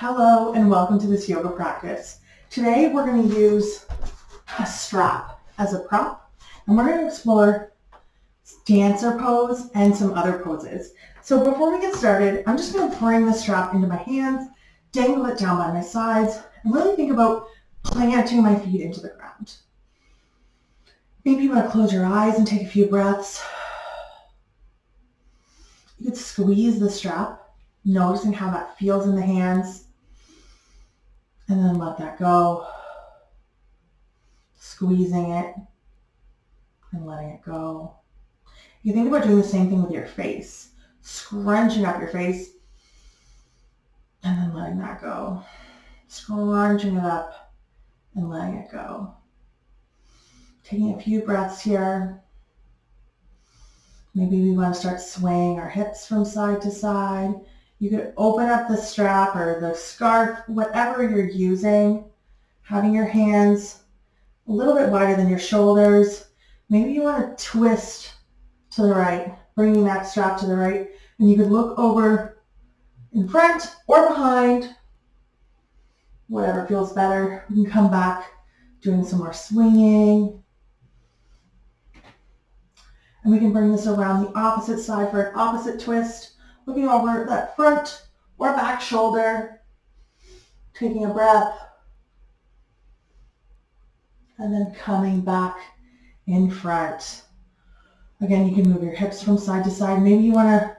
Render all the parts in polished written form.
Hello and welcome to this yoga practice. Today we're going to use a strap as a prop and we're going to explore dancer pose and some other poses. So before we get started, I'm just going to bring the strap into my hands, dangle it down by my sides, and really think about planting my feet into the ground. Maybe you want to close your eyes and take a few breaths. You could squeeze the strap, noticing how that feels in the hands. And then let that go, squeezing it and letting it go. You think about doing the same thing with your face, scrunching up your face and then letting that go, scrunching it up and letting it go. Taking a few breaths here. Maybe we want to start swaying our hips from side to side. You could open up the strap or the scarf, whatever you're using, having your hands a little bit wider than your shoulders. Maybe you want to twist to the right, bringing that strap to the right, and you could look over in front or behind, whatever feels better. You can come back doing some more swinging. And we can bring this around the opposite side for an opposite twist. Looking over that front or back shoulder, taking a breath, and then coming back in front. Again, you can move your hips from side to side. Maybe you want to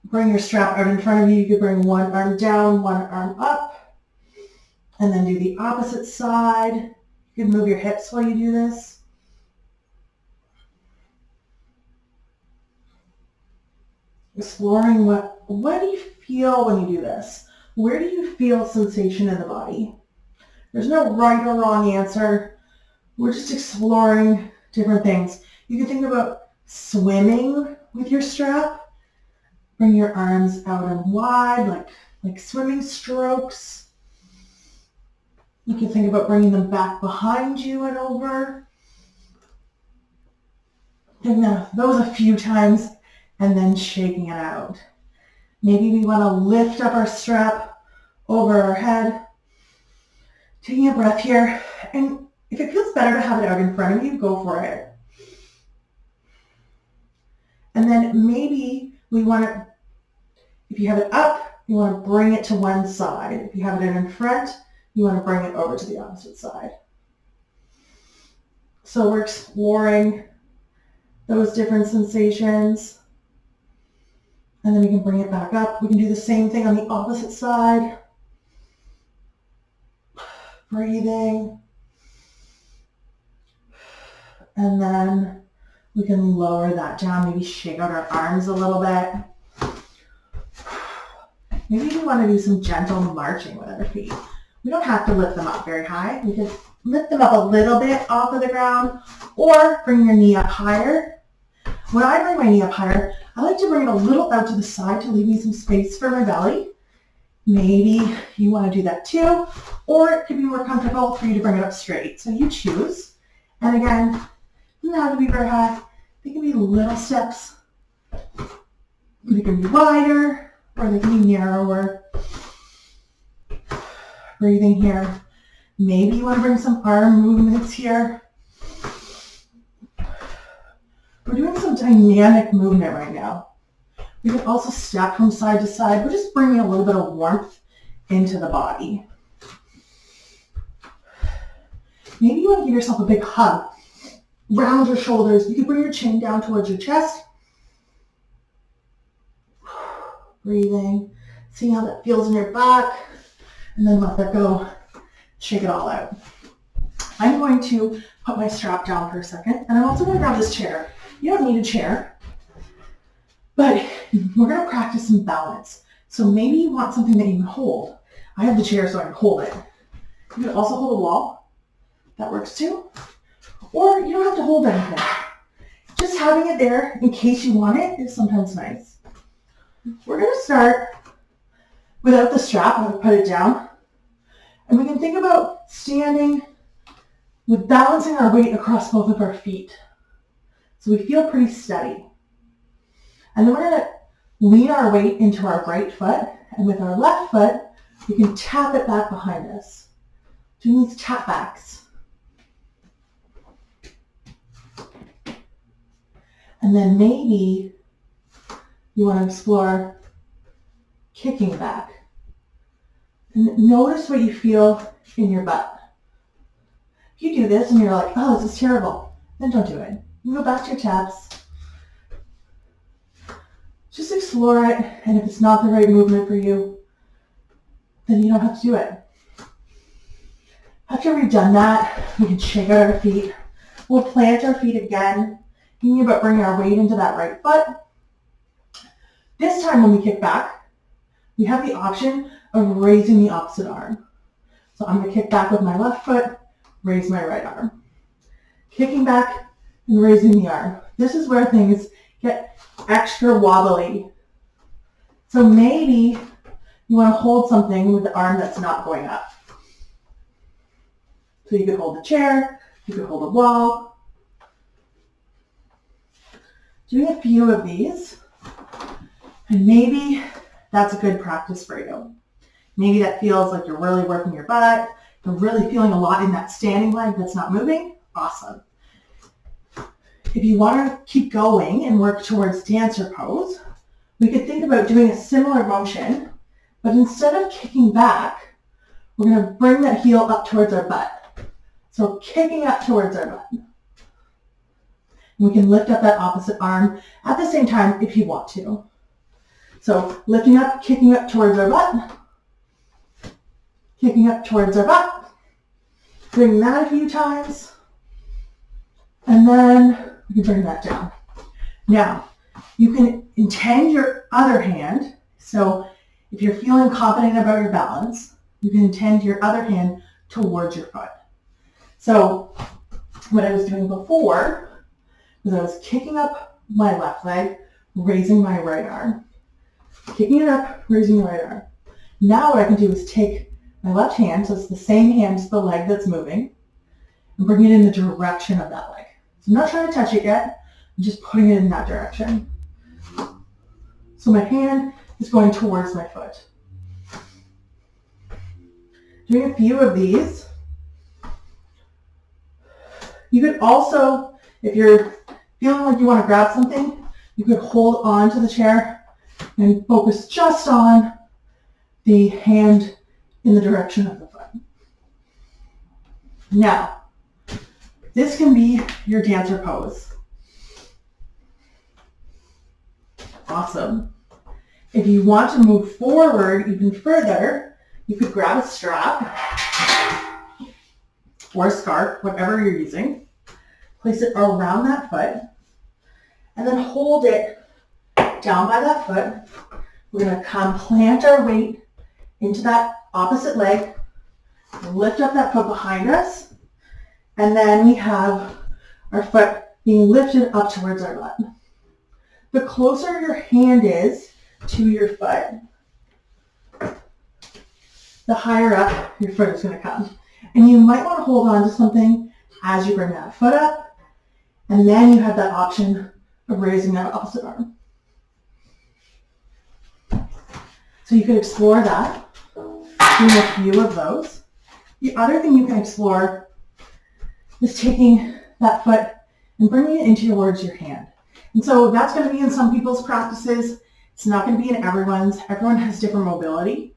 bring your strap out in front of you. You could bring one arm down, one arm up, and then do the opposite side. You can move your hips while you do this. Exploring what do you feel when you do this? Where do you feel sensation in the body? There's no right or wrong answer. We're just exploring different things. You can think about swimming with your strap. Bring your arms out and wide, like swimming strokes. You can think about bringing them back behind you and over. Doing those a few times and then shaking it out. Maybe we want to lift up our strap over our head. Taking a breath here. And if it feels better to have it out in front of you, go for it. And then maybe we want to, if you have it up, you want to bring it to one side. If you have it in front, you want to bring it over to the opposite side. So we're exploring those different sensations. And then we can bring it back up. We can do the same thing on the opposite side. Breathing. And then we can lower that down, maybe shake out our arms a little bit. Maybe we want to do some gentle marching with our feet. We don't have to lift them up very high. We can lift them up a little bit off of the ground or bring your knee up higher. When I bring my knee up higher, I like to bring it a little out to the side to leave me some space for my belly. Maybe you want to do that too, or it could be more comfortable for you to bring it up straight. So you choose. And again, it doesn't have to be very high. They can be little steps. They can be wider or they can be narrower. Breathing here. Maybe you want to bring some arm movements here. We're doing some dynamic movement right now. We can also step from side to side. We're just bringing a little bit of warmth into the body. Maybe you want to give yourself a big hug. Round your shoulders. You can bring your chin down towards your chest. Breathing. See how that feels in your back. And then let that go. Shake it all out. I'm going to put my strap down for a second. And I'm also going to grab this chair. You don't need a chair, but we're going to practice some balance. So maybe you want something that you can hold. I have the chair so I can hold it. You can also hold a wall. That works too. Or you don't have to hold anything. Just having it there in case you want it is sometimes nice. We're going to start without the strap. I'm going to put it down. And we can think about standing with balancing our weight across both of our feet. So we feel pretty steady. And then we're going to lean our weight into our right foot, and with our left foot, You can tap it back behind us. Doing these tap backs. And then maybe you want to explore kicking back. And notice what you feel in your butt. If you do this and you're like, oh, this is terrible, then don't do it. You go back to your taps. Just explore it, and if it's not the right movement for you, then you don't have to do it. After we've done that, we can shake out our feet. We'll plant our feet again, thinking about bringing our weight into that right foot. This time when we kick back, we have the option of raising the opposite arm. So I'm going to kick back with my left foot, raise my right arm. Kicking back and raising the arm. This is where things get extra wobbly. So maybe you want to hold something with the arm that's not going up. So you could hold the chair, you could hold a wall. Doing a few of these, and maybe that's a good practice for you. Maybe that feels like you're really working your butt, you're really feeling a lot in that standing leg that's not moving. Awesome. If you want to keep going and work towards dancer pose, we could think about doing a similar motion, but instead of kicking back, we're going to bring that heel up towards our butt. So kicking up towards our butt. We can lift up that opposite arm at the same time if you want to. So lifting up, kicking up towards our butt, kicking up towards our butt. Bring that a few times, and then we can bring that down. Now, you can intend your other hand. So if you're feeling confident about your balance, you can intend your other hand towards your foot. So what I was doing before was I was kicking up my left leg, raising my right arm. Kicking it up, raising the right arm. Now what I can do is take my left hand, so it's the same hand as the leg that's moving, and bring it in the direction of that leg. So I'm not trying to touch it yet, I'm just putting it in that direction. So my hand is going towards my foot. Doing a few of these. You could also, if you're feeling like you want to grab something, you could hold on to the chair and focus just on the hand in the direction of the foot. Now, this can be your dancer pose. Awesome. If you want to move forward even further, you could grab a strap or a scarf, whatever you're using, place it around that foot, and then hold it down by that foot. We're going to come plant our weight into that opposite leg, lift up that foot behind us, and then we have our foot being lifted up towards our butt. The closer your hand is to your foot, the higher up your foot is going to come. And you might want to hold on to something as you bring that foot up, and then you have that option of raising that opposite arm. So you could explore that, doing a few of those. The other thing you can explore is taking that foot and bringing it into towards your hand. And so that's going to be in some people's practices. It's not going to be in everyone's. Everyone has different mobility.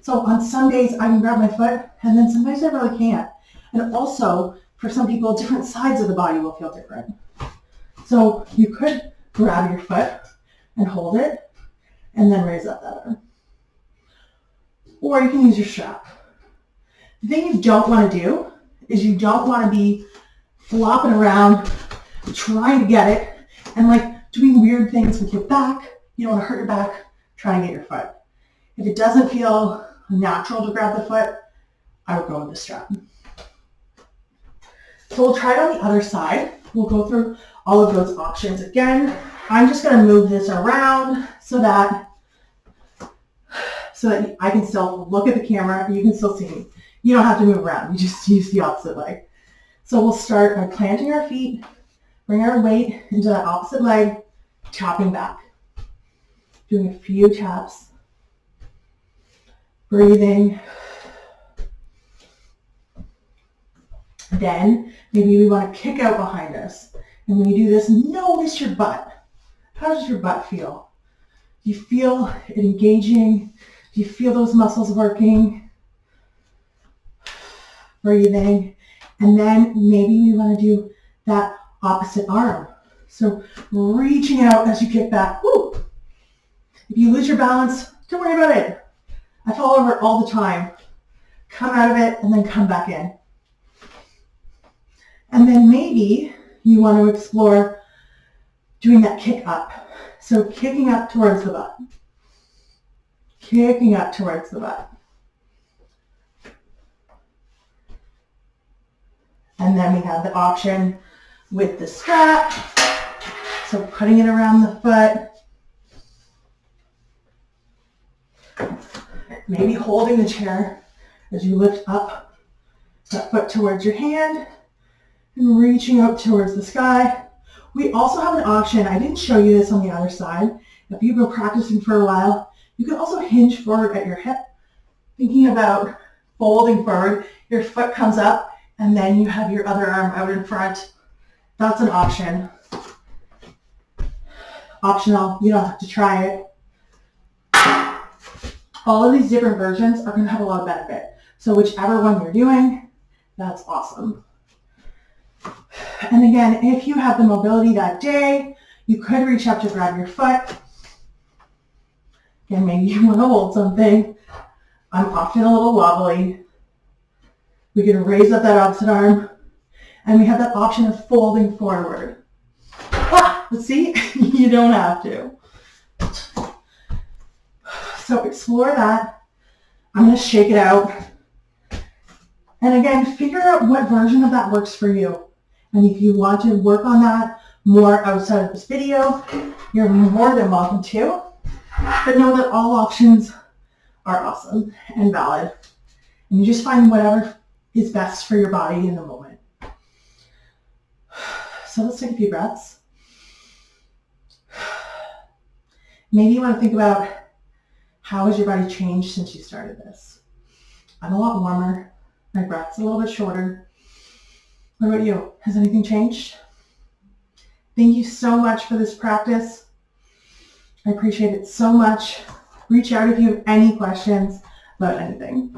So on some days I can grab my foot, and then some days I really can't. And also, for some people, different sides of the body will feel different. So you could grab your foot and hold it, and then raise up that arm. Or you can use your strap. The thing you don't want to do is you don't want to be flopping around, trying to get it, and like doing weird things with your back. You don't want to hurt your back, try and get your foot. If it doesn't feel natural to grab the foot, I would go with the strap. So we'll try it on the other side. We'll go through all of those options again. I'm just going to move this around so that I can still look at the camera and you can still see me. You don't have to move around. You just use the opposite leg. So we'll start by planting our feet, bring our weight into that opposite leg, tapping back. Doing a few taps. breathing. Then maybe we want to kick out behind us. And when you do this, notice your butt. How does your butt feel? Do you feel it engaging? Do you feel those muscles working? Breathing. And then maybe we want to do that opposite arm. So reaching out as you kick back. Woo! If you lose your balance, don't worry about it. I fall over all the time. Come out of it and then come back in. And then maybe you want to explore doing that kick up. So kicking up towards the butt. Kicking up towards the butt. And then we have the option with the strap. So putting it around the foot. Maybe holding the chair as you lift up that foot towards your hand and reaching up towards the sky. We also have an option. I didn't show you this on the other side. If you've been practicing for a while, you can also hinge forward at your hip, thinking about folding forward. Your foot comes up and then you have your other arm out in front. That's an option. Optional. You don't have to try it. All of these different versions are going to have a lot of benefit. So whichever one you're doing, that's awesome. And again, if you have the mobility that day, you could reach up to grab your foot. Again, maybe you want to hold something. I'm often a little wobbly. We can raise up that opposite arm. And we have that option of folding forward. Let's see, you don't have to. So explore that. I'm going to shake it out. And again, figure out what version of that works for you. And if you want to work on that more outside of this video, you're more than welcome to. But know that all options are awesome and valid. And you just find whatever is best for your body in the moment. So let's take a few breaths. Maybe you want to think about how has your body changed since you started this? I'm a lot warmer. My breath's a little bit shorter. What about you? Has anything changed? Thank you so much for this practice. I appreciate it so much. Reach out if you have any questions about anything.